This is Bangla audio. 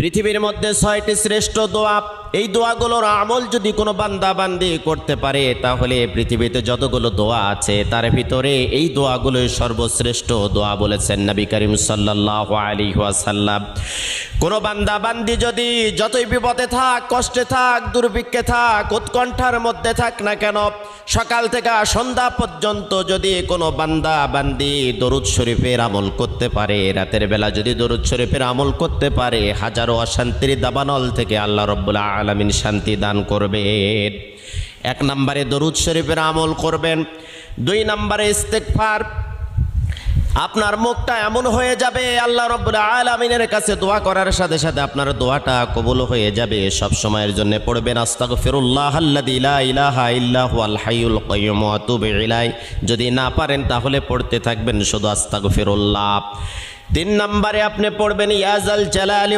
পৃথিবীর মধ্যে 6টি শ্রেষ্ঠ দোয়া, এই দোয়াগুলোর আমল যদি কোনো বান্দা বান্দি করতে পারে তাহলে পৃথিবীতে যতগুলো দোয়া আছে তার ভিতরে এই দোয়াগুলোই সর্বশ্রেষ্ঠ দোয়া বলেছেন নবী করিম সাল্লাল্লাহু আলাইহি ওয়াসাল্লাম। কোনো বান্দা বান্দি যদি যতই বিপদে থাক, কষ্টে থাক, দুর্ভিক্ষে থাক, উৎকণ্ঠার মধ্যে থাক না কেন, সকাল থেকে সন্ধ্যা পর্যন্ত যদি কোনো বান্দা বান্দি দরুদ শরীফের আমল করতে পারে, রাতের বেলা যদি দরুদ শরীফের আমল করতে পারে, হাজারো অশান্তির দাবানল থেকে আল্লাহ রাব্বুল আলামিন শান্তি দান করবেন। 1 নম্বরে দরুদ শরীফের আমল করবেন। 2 নম্বরে ইস্তেগফার। আপনার মুখটা এমন হয়ে যাবে আল্লাহ রাব্বুল আলামিনের কাছে দোয়া করার সাথে সাথে আপনার দোয়াটা কবুল হয়ে যাবে। সব সময়ের জন্য পড়বেন আস্তাগফিরুল্লাহাল্লাযী লা ইলাহা ইল্লা হুয়াল হাইয়ুল কাইয়্যুম ওয়া আতুবু ইলাইহি। যদি না পারেন তাহলে পড়তে থাকবেন শুধু আস্তাগফিরুল্লাহ। 3 নম্বরে আপনি পড়বেন ইয়া যাল জালালি